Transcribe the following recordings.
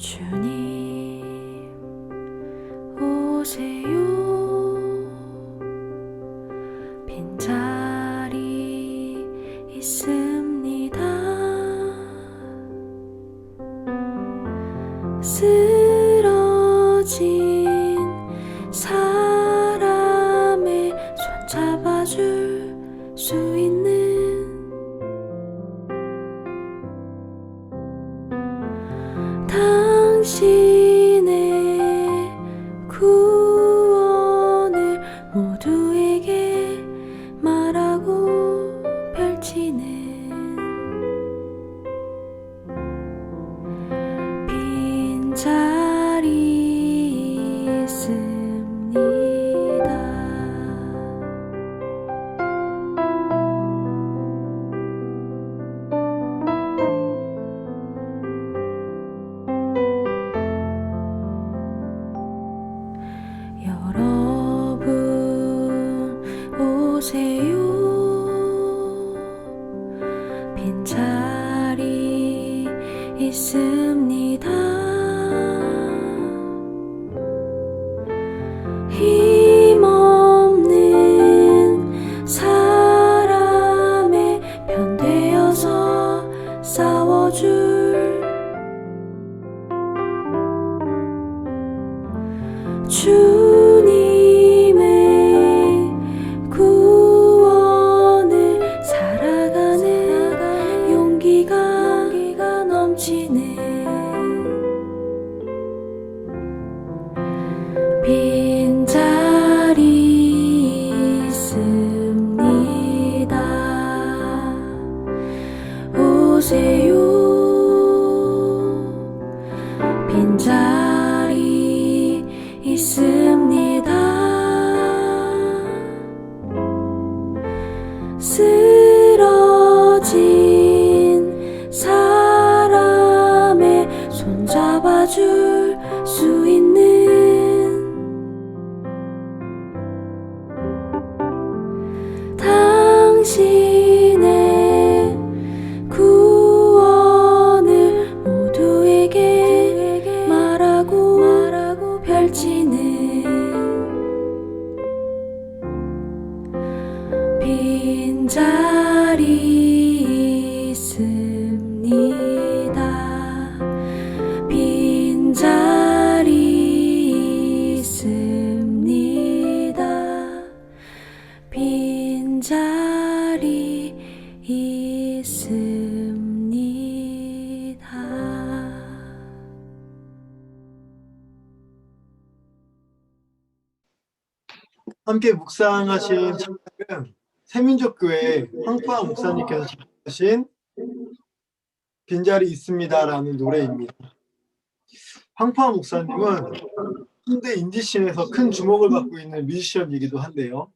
주님 오세요. 빈자리 있습니다. 쓰러진 사람의 손 잡아줄 수 있는 당신의 구원을 모두에게 말하고 펼치는 빈자리 있습니다. 여러분 오세요. 빈자리 있습니다. 힘없는 사람의 편 되어서 싸워줄 주님의 구원을 살아가는 용기가 넘치는 빈자리 있습니다. 오세요. 빈자리 있습니다. 쓰러진 사람의 손 잡아줄 수 있는 당신의 구원을 모두에게 말하고 펼치는 빈자리 있습니다. 빈자리 있습니다. 빈자리 있습니다. 함께 묵상하신 찬양은 새민족교회 황파 목사님께서 작곡하신 빈자리 있습니다라는 노래입니다. 황파 목사님은 현대 인디씬에서 큰 주목을 받고 있는 뮤지션이기도 한데요.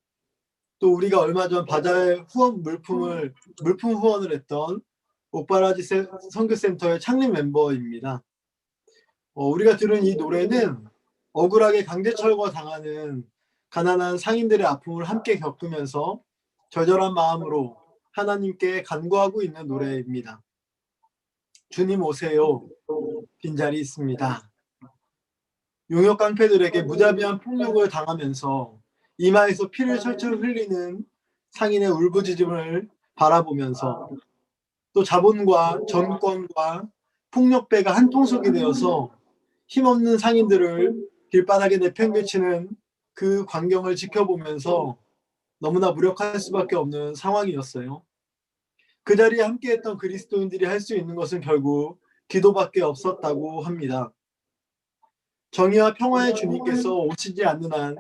또 우리가 얼마 전 바자회 물품 후원을 했던 옥바라지 선교센터의 창립 멤버입니다. 우리가 들은 이 노래는 억울하게 강제철거 당하는 가난한 상인들의 아픔을 함께 겪으면서 절절한 마음으로 하나님께 간구하고 있는 노래입니다. 주님 오세요. 빈자리 있습니다. 용역 깡패들에게 무자비한 폭력을 당하면서 이마에서 피를 철철 흘리는 상인의 울부짖음을 바라보면서 또 자본과 정권과 폭력배가 한통속이 되어서 힘없는 상인들을 길바닥에 내팽개치는 그 광경을 지켜보면서 너무나 무력할 수밖에 없는 상황이었어요. 그 자리에 함께했던 그리스도인들이 할 수 있는 것은 결국 기도밖에 없었다고 합니다. 정의와 평화의 주님께서 오시지 않는 한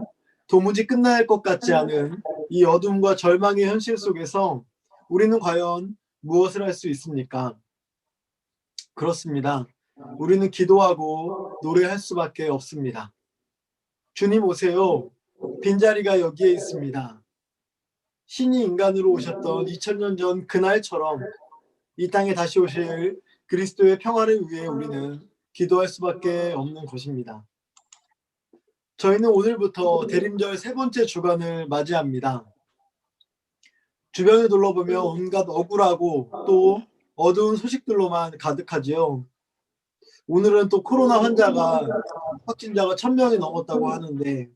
도무지 끝날 것 같지 않은 이 어둠과 절망의 현실 속에서 우리는 과연 무엇을 할 수 있습니까? 그렇습니다. 우리는 기도하고 노래할 수밖에 없습니다. 주님 오세요. 빈자리가 여기에 있습니다. 신이 인간으로 오셨던 2000년 전 그날처럼 이 땅에 다시 오실 그리스도의 평화를 위해 우리는 기도할 수밖에 없는 것입니다. 저희는 오늘부터 대림절 세 번째 주간을 맞이합니다. 주변을 둘러보면 온갖 억울하고 또 어두운 소식들로만 가득하지요. 오늘은 또 코로나 확진자가 1000명이 넘었다고 하는데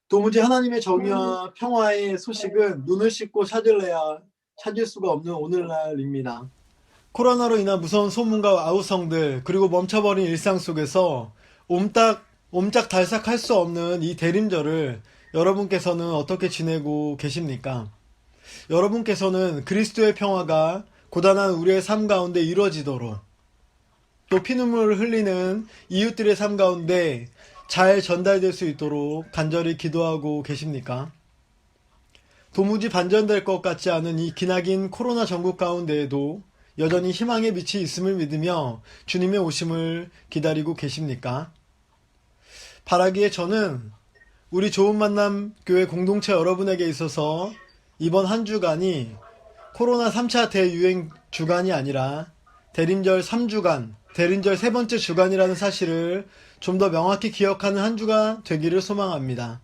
도무지 하나님의 정의와 평화의 소식은 눈을 씻고 찾을래야 찾을 수가 없는 오늘날입니다. 코로나로 인한 무서운 소문과 아우성들 그리고 멈춰버린 일상 속에서 옴짝달싹할 수 없는 이 대림절을 여러분께서는 어떻게 지내고 계십니까? 여러분께서는 그리스도의 평화가 고단한 우리의 삶 가운데 이루어지도록 또 피눈물을 흘리는 이웃들의 삶 가운데 잘 전달될 수 있도록 간절히 기도하고 계십니까? 도무지 반전될 것 같지 않은 이 기나긴 코로나 전국 가운데에도 여전히 희망의 빛이 있음을 믿으며 주님의 오심을 기다리고 계십니까? 바라기에 저는 우리 좋은 만남 교회 공동체 여러분에게 있어서 이번 한 주간이 코로나 3차 대유행 주간이 아니라 대림절 3주간, 대림절 세 번째 주간이라는 사실을 좀 더 명확히 기억하는 한 주가 되기를 소망합니다.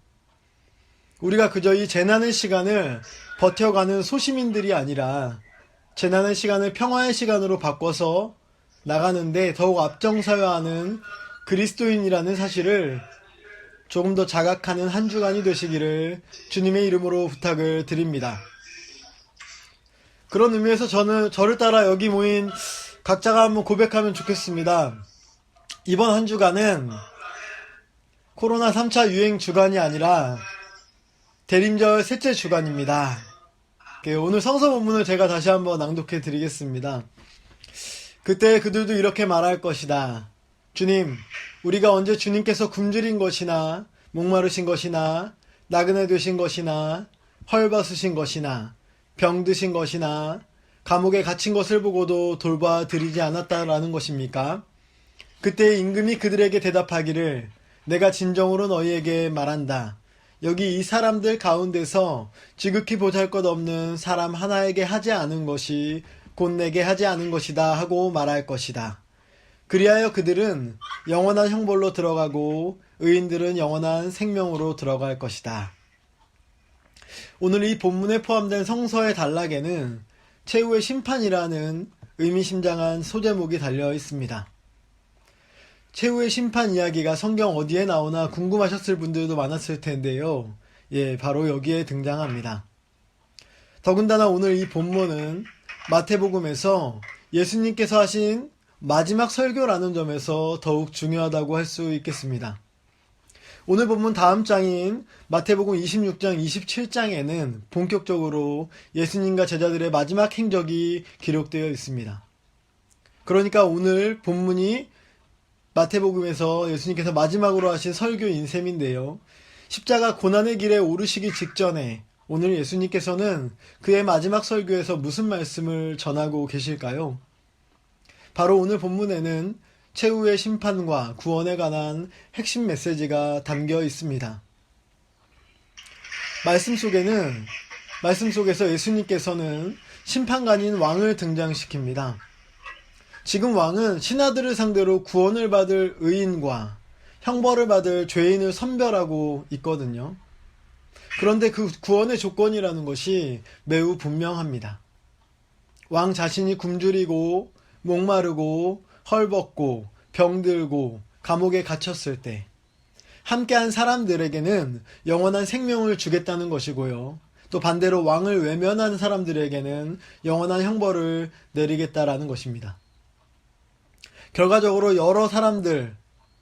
우리가 그저 이 재난의 시간을 버텨가는 소시민들이 아니라 재난의 시간을 평화의 시간으로 바꿔서 나가는데 더욱 앞장서야 하는 그리스도인이라는 사실을 조금 더 자각하는 한 주간이 되시기를 주님의 이름으로 부탁을 드립니다. 그런 의미에서 저를 따라 여기 모인 각자가 한번 고백하면 좋겠습니다. 이번 한 주간은 코로나 3차 유행 주간이 아니라 대림절 셋째 주간입니다. 오늘 성서 본문을 제가 다시 한번 낭독해 드리겠습니다. 그때 그들도 이렇게 말할 것이다. 주님, 우리가 언제 주님께서 굶주린 것이나 목마르신 것이나 나그네 되신 것이나 헐벗으신 것이나 병드신 것이나 감옥에 갇힌 것을 보고도 돌봐 드리지 않았다라는 것입니까? 그때 임금이 그들에게 대답하기를 내가 진정으로 너희에게 말한다. 여기 이 사람들 가운데서 지극히 보잘것없는 사람 하나에게 하지 않은 것이 곧 내게 하지 않은 것이다 하고 말할 것이다. 그리하여 그들은 영원한 형벌로 들어가고 의인들은 영원한 생명으로 들어갈 것이다. 오늘 이 본문에 포함된 성서의 단락에는 최후의 심판이라는 의미심장한 소제목이 달려 있습니다. 최후의 심판 이야기가 성경 어디에 나오나 궁금하셨을 분들도 많았을 텐데요. 바로 여기에 등장합니다. 더군다나 오늘 이 본문은 마태복음에서 예수님께서 하신 마지막 설교라는 점에서 더욱 중요하다고 할 수 있겠습니다. 오늘 본문 다음 장인 마태복음 26장, 27장에는 본격적으로 예수님과 제자들의 마지막 행적이 기록되어 있습니다. 그러니까 오늘 본문이 마태복음에서 예수님께서 마지막으로 하신 설교인 셈인데요. 십자가 고난의 길에 오르시기 직전에 오늘 예수님께서는 그의 마지막 설교에서 무슨 말씀을 전하고 계실까요? 바로 오늘 본문에는 최후의 심판과 구원에 관한 핵심 메시지가 담겨 있습니다. 말씀 속에서 예수님께서는 심판관인 왕을 등장시킵니다. 지금 왕은 신하들을 상대로 구원을 받을 의인과 형벌을 받을 죄인을 선별하고 있거든요. 그런데 그 구원의 조건이라는 것이 매우 분명합니다. 왕 자신이 굶주리고 목마르고 헐벗고 병들고 감옥에 갇혔을 때 함께한 사람들에게는 영원한 생명을 주겠다는 것이고요. 또 반대로 왕을 외면한 사람들에게는 영원한 형벌을 내리겠다라는 것입니다. 결과적으로 여러 사람들,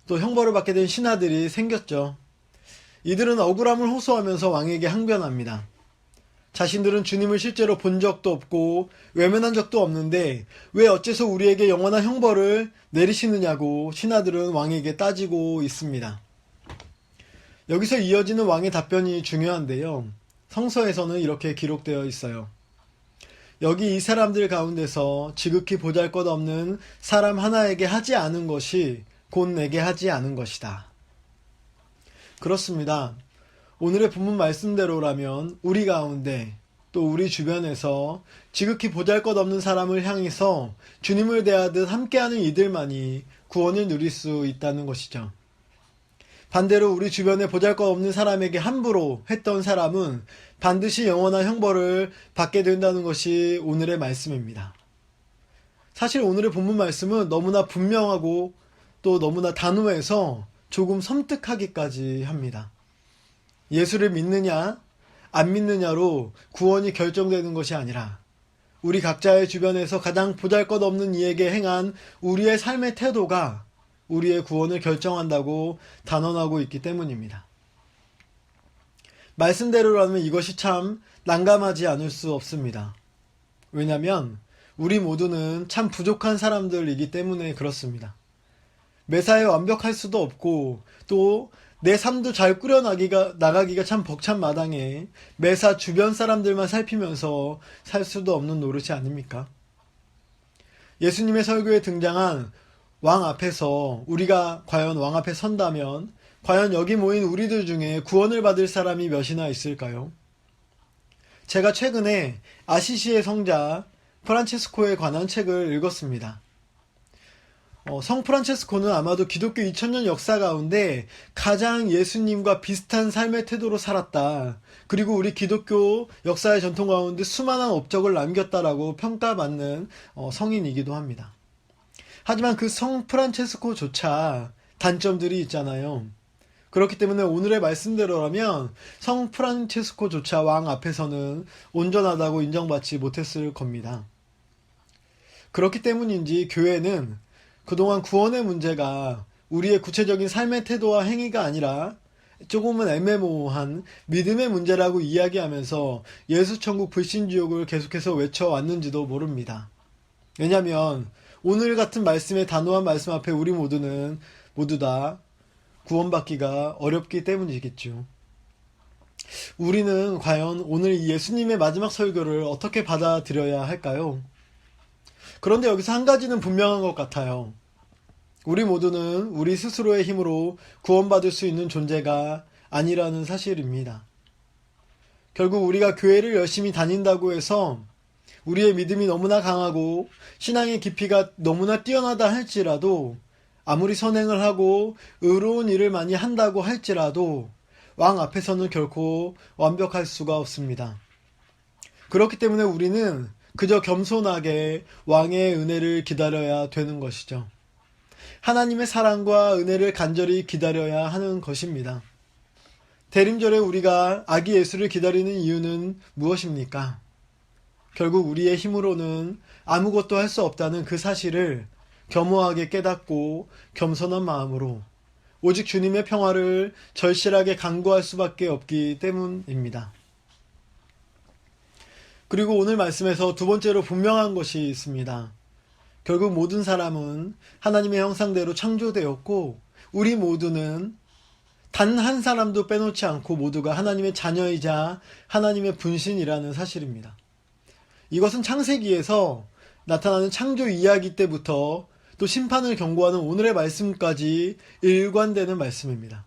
또 형벌을 받게 된 신하들이 생겼죠. 이들은 억울함을 호소하면서 왕에게 항변합니다. 자신들은 주님을 실제로 본 적도 없고 외면한 적도 없는데 왜 어째서 우리에게 영원한 형벌을 내리시느냐고 신하들은 왕에게 따지고 있습니다. 여기서 이어지는 왕의 답변이 중요한데요. 성서에서는 이렇게 기록되어 있어요. 여기 이 사람들 가운데서 지극히 보잘것없는 사람 하나에게 하지 않은 것이 곧 내게 하지 않은 것이다. 그렇습니다. 오늘의 본문 말씀대로라면 우리 가운데 또 우리 주변에서 지극히 보잘것없는 사람을 향해서 주님을 대하듯 함께하는 이들만이 구원을 누릴 수 있다는 것이죠. 반대로 우리 주변에 보잘것없는 사람에게 함부로 했던 사람은 반드시 영원한 형벌을 받게 된다는 것이 오늘의 말씀입니다. 사실 오늘의 본문 말씀은 너무나 분명하고 또 너무나 단호해서 조금 섬뜩하기까지 합니다. 예수를 믿느냐 안 믿느냐로 구원이 결정되는 것이 아니라 우리 각자의 주변에서 가장 보잘것없는 이에게 행한 우리의 삶의 태도가 우리의 구원을 결정한다고 단언하고 있기 때문입니다. 말씀대로라면 이것이 참 난감하지 않을 수 없습니다. 왜냐하면 우리 모두는 참 부족한 사람들이기 때문에 그렇습니다. 매사에 완벽할 수도 없고 또 내 삶도 잘 나가기가 참 벅찬 마당에 매사 주변 사람들만 살피면서 살 수도 없는 노릇이 아닙니까? 예수님의 설교에 등장한 왕 앞에서 우리가 과연 왕 앞에 선다면 과연 여기 모인 우리들 중에 구원을 받을 사람이 몇이나 있을까요? 제가 최근에 아시시의 성자 프란체스코에 관한 책을 읽었습니다. 성 프란체스코는 아마도 기독교 2000년 역사 가운데 가장 예수님과 비슷한 삶의 태도로 살았다. 그리고 우리 기독교 역사의 전통 가운데 수많은 업적을 남겼다라고 평가받는 성인이기도 합니다. 하지만 그 성 프란체스코조차 단점들이 있잖아요. 그렇기 때문에 오늘의 말씀대로라면 성 프란체스코조차 왕 앞에서는 온전하다고 인정받지 못했을 겁니다. 그렇기 때문인지 교회는 그동안 구원의 문제가 우리의 구체적인 삶의 태도와 행위가 아니라 조금은 애매모호한 믿음의 문제라고 이야기하면서 예수천국 불신지옥을 계속해서 외쳐왔는지도 모릅니다. 왜냐하면 오늘 같은 말씀의 단호한 말씀 앞에 우리 모두 다 구원받기가 어렵기 때문이겠죠. 우리는 과연 오늘 이 예수님의 마지막 설교를 어떻게 받아들여야 할까요? 그런데 여기서 한 가지는 분명한 것 같아요. 우리 모두는 우리 스스로의 힘으로 구원받을 수 있는 존재가 아니라는 사실입니다. 결국 우리가 교회를 열심히 다닌다고 해서 우리의 믿음이 너무나 강하고 신앙의 깊이가 너무나 뛰어나다 할지라도 아무리 선행을 하고 의로운 일을 많이 한다고 할지라도 왕 앞에서는 결코 완벽할 수가 없습니다. 그렇기 때문에 우리는 그저 겸손하게 왕의 은혜를 기다려야 되는 것이죠. 하나님의 사랑과 은혜를 간절히 기다려야 하는 것입니다. 대림절에 우리가 아기 예수를 기다리는 이유는 무엇입니까? 결국 우리의 힘으로는 아무것도 할 수 없다는 그 사실을 겸허하게 깨닫고 겸손한 마음으로 오직 주님의 평화를 절실하게 간구할 수밖에 없기 때문입니다. 그리고 오늘 말씀에서 두 번째로 분명한 것이 있습니다. 결국 모든 사람은 하나님의 형상대로 창조되었고 우리 모두는 단 한 사람도 빼놓지 않고 모두가 하나님의 자녀이자 하나님의 분신이라는 사실입니다. 이것은 창세기에서 나타나는 창조 이야기 때부터 또 심판을 경고하는 오늘의 말씀까지 일관되는 말씀입니다.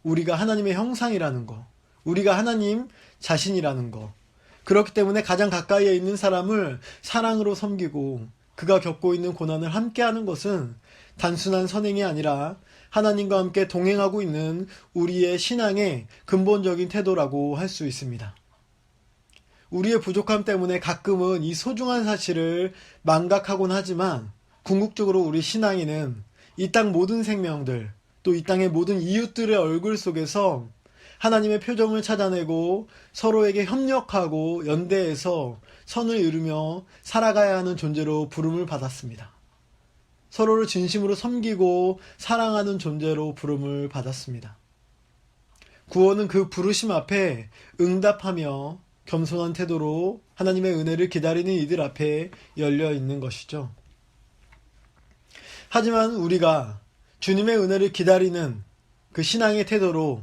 우리가 하나님의 형상이라는 것, 우리가 하나님 자신이라는 것, 그렇기 때문에 가장 가까이에 있는 사람을 사랑으로 섬기고 그가 겪고 있는 고난을 함께하는 것은 단순한 선행이 아니라 하나님과 함께 동행하고 있는 우리의 신앙의 근본적인 태도라고 할 수 있습니다. 우리의 부족함 때문에 가끔은 이 소중한 사실을 망각하곤 하지만 궁극적으로 우리 신앙인은 이 땅 모든 생명들, 또 이 땅의 모든 이웃들의 얼굴 속에서 하나님의 표정을 찾아내고 서로에게 협력하고 연대해서 선을 이루며 살아가야 하는 존재로 부름을 받았습니다. 서로를 진심으로 섬기고 사랑하는 존재로 부름을 받았습니다. 구원은 그 부르심 앞에 응답하며 겸손한 태도로 하나님의 은혜를 기다리는 이들 앞에 열려 있는 것이죠. 하지만 우리가 주님의 은혜를 기다리는 그 신앙의 태도로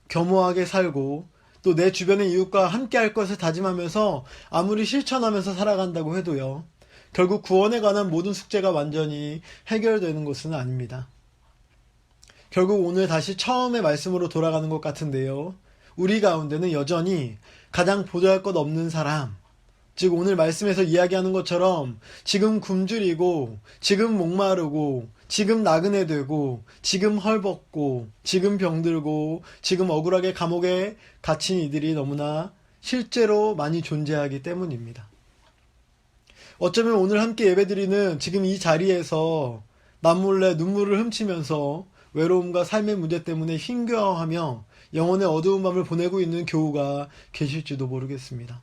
겸허하게 살고 또 내 주변의 이웃과 함께 할 것을 다짐하면서 아무리 실천하면서 살아간다고 해도요, 결국 구원에 관한 모든 숙제가 완전히 해결되는 것은 아닙니다. 결국 오늘 다시 처음의 말씀으로 돌아가는 것 같은데요, 우리 가운데는 여전히 가장 보잘것없는 사람, 즉 오늘 말씀에서 이야기하는 것처럼 지금 굶주리고 지금 목마르고 지금 나그네 되고 지금 헐벗고 지금 병들고 지금 억울하게 감옥에 갇힌 이들이 너무나 실제로 많이 존재하기 때문입니다. 어쩌면 오늘 함께 예배드리는 지금 이 자리에서 남몰래 눈물을 훔치면서 외로움과 삶의 문제 때문에 힘겨워하며 영혼의 어두운 밤을 보내고 있는 교우가 계실지도 모르겠습니다.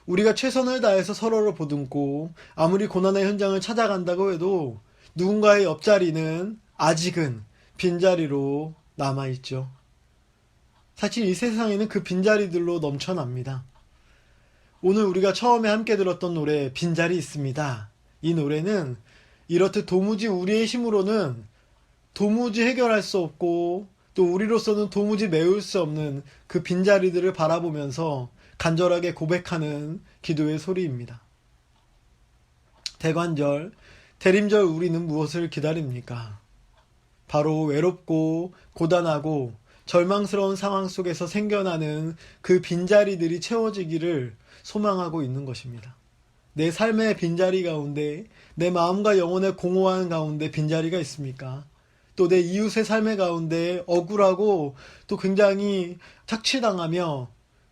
우리가 최선을 다해서 서로를 보듬고 아무리 고난의 현장을 찾아간다고 해도 누군가의 옆자리는 아직은 빈자리로 남아있죠. 사실 이 세상에는 그 빈자리들로 넘쳐납니다. 오늘 우리가 처음에 함께 들었던 노래 빈자리 있습니다. 이 노래는 이렇듯 도무지 우리의 힘으로는 도무지 해결할 수 없고 또 우리로서는 도무지 메울 수 없는 그 빈자리들을 바라보면서 간절하게 고백하는 기도의 소리입니다. 대관절, 대림절 우리는 무엇을 기다립니까? 바로 외롭고 고단하고 절망스러운 상황 속에서 생겨나는 그 빈자리들이 채워지기를 소망하고 있는 것입니다. 내 삶의 빈자리 가운데, 내 마음과 영혼의 공허한 가운데 빈자리가 있습니까? 또 내 이웃의 삶의 가운데 억울하고 또 굉장히 착취당하며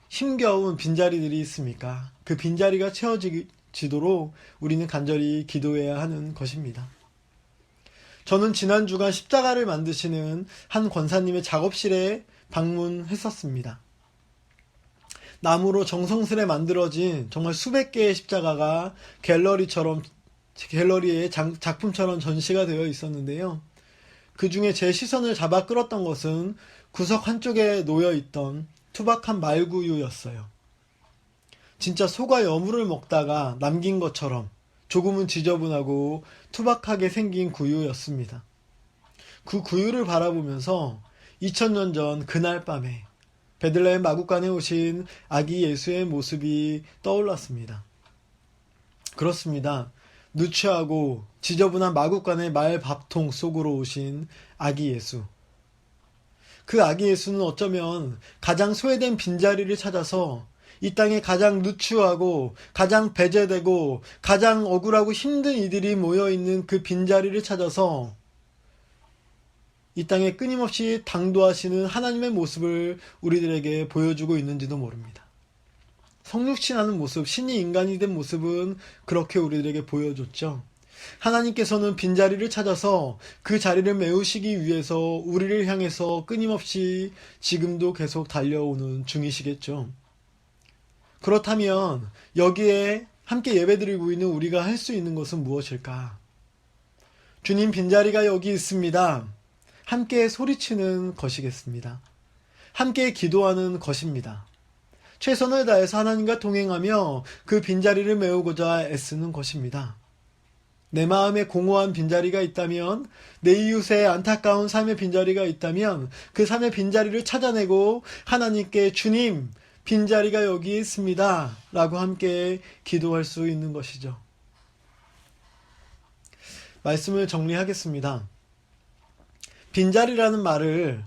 힘겨운 빈자리들이 있습니까? 그 빈자리가 채워지도록 우리는 간절히 기도해야 하는 것입니다. 저는 지난 주간 십자가를 만드시는 한 권사님의 작업실에 방문했었습니다. 나무로 정성스레 만들어진 정말 수백 개의 십자가가 갤러리에 작품처럼 전시가 되어 있었는데요. 그 중에 제 시선을 잡아 끌었던 것은 구석 한쪽에 놓여있던 투박한 말구유였어요. 진짜 소가 여물을 먹다가 남긴 것처럼 조금은 지저분하고 투박하게 생긴 구유였습니다. 그 구유를 바라보면서 2000년 전 그날 밤에 베들레헴 마구간에 오신 아기 예수의 모습이 떠올랐습니다. 그렇습니다. 누추하고 지저분한 마구간의 말밥통 속으로 오신 아기 예수. 그 아기 예수는 어쩌면 가장 소외된 빈자리를 찾아서 이 땅에 가장 누추하고 가장 배제되고 가장 억울하고 힘든 이들이 모여있는 그 빈자리를 찾아서 이 땅에 끊임없이 당도하시는 하나님의 모습을 우리들에게 보여주고 있는지도 모릅니다. 성육신하는 모습, 신이 인간이 된 모습은 그렇게 우리들에게 보여줬죠. 하나님께서는 빈자리를 찾아서 그 자리를 메우시기 위해서 우리를 향해서 끊임없이 지금도 계속 달려오는 중이시겠죠. 그렇다면 여기에 함께 예배드리고 있는 우리가 할 수 있는 것은 무엇일까? 주님, 빈자리가 여기 있습니다. 함께 소리치는 것이겠습니다. 함께 기도하는 것입니다. 최선을 다해서 하나님과 동행하며 그 빈자리를 메우고자 애쓰는 것입니다. 내 마음에 공허한 빈자리가 있다면, 내 이웃의 안타까운 삶의 빈자리가 있다면 그 삶의 빈자리를 찾아내고 하나님께 주님, 빈자리가 여기 있습니다 라고 함께 기도할 수 있는 것이죠. 말씀을 정리하겠습니다. 빈자리라는 말을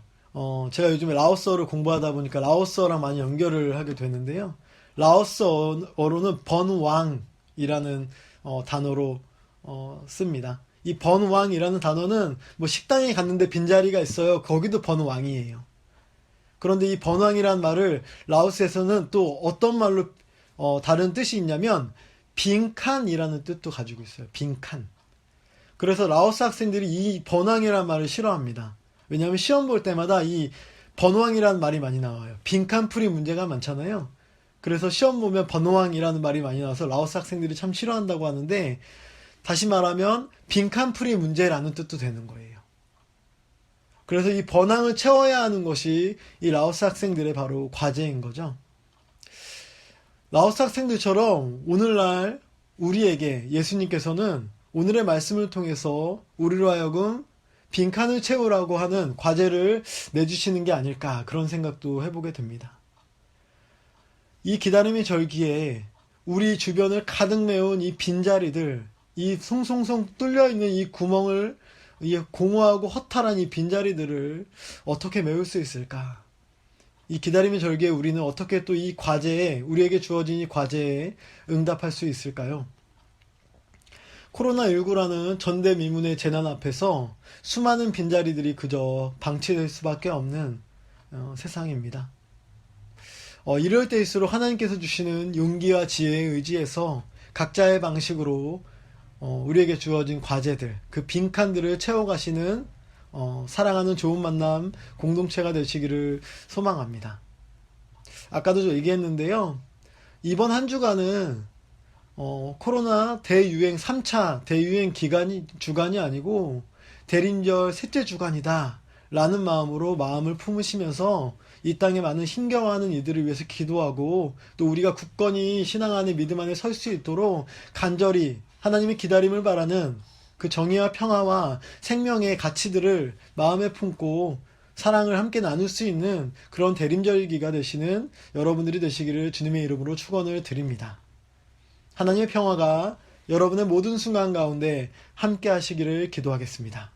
제가 요즘에 라오스어를 공부하다 보니까 라오스어랑 많이 연결을 하게 되는데요. 라오스어로는 번왕이라는 단어로 씁니다. 이 번왕이라는 단어는 뭐 식당에 갔는데 빈자리가 있어요. 거기도 번왕이에요. 그런데 이 번왕이라는 말을 라오스에서는 또 어떤 말로 다른 뜻이 있냐면 빈칸이라는 뜻도 가지고 있어요. 빈칸. 그래서 라오스 학생들이 이 번왕이라는 말을 싫어합니다. 왜냐하면 시험 볼 때마다 이 번왕이라는 말이 많이 나와요. 빈칸풀이 문제가 많잖아요. 그래서 시험 보면 번왕이라는 말이 많이 나와서 라오스 학생들이 참 싫어한다고 하는데, 다시 말하면 빈칸풀이 문제라는 뜻도 되는 거예요. 그래서 이 번왕을 채워야 하는 것이 이 라오스 학생들의 바로 과제인 거죠. 라오스 학생들처럼 오늘날 우리에게 예수님께서는 오늘의 말씀을 통해서 우리로 하여금 빈칸을 채우라고 하는 과제를 내주시는 게 아닐까, 그런 생각도 해보게 됩니다. 이 기다림의 절기에 우리 주변을 가득 메운 이 빈자리들, 이 송송송 뚫려있는 이 구멍을, 이 공허하고 허탈한 이 빈자리들을 어떻게 메울 수 있을까? 이 기다림의 절기에 우리는 어떻게 또 이 과제에, 우리에게 주어진 이 과제에 응답할 수 있을까요? 코로나19라는 전대미문의 재난 앞에서 수많은 빈자리들이 그저 방치될 수밖에 없는 세상입니다. 이럴 때일수록 하나님께서 주시는 용기와 지혜에 의지해서 각자의 방식으로 우리에게 주어진 과제들, 그 빈칸들을 채워가시는 사랑하는 좋은 만남 공동체가 되시기를 소망합니다. 아까도 얘기했는데요. 이번 한 주간은 코로나 대유행 3차 대유행 주간이 아니고 대림절 셋째 주간이다 라는 마음으로 마음을 품으시면서 이 땅에 많은 힘겨워하는 이들을 위해서 기도하고, 또 우리가 굳건히 신앙 안에 믿음 안에 설 수 있도록 간절히 하나님의 기다림을 바라는 그 정의와 평화와 생명의 가치들을 마음에 품고 사랑을 함께 나눌 수 있는 그런 대림절기가 되시는 여러분들이 되시기를 주님의 이름으로 축원을 드립니다. 하나님의 평화가 여러분의 모든 순간 가운데 함께 하시기를 기도하겠습니다.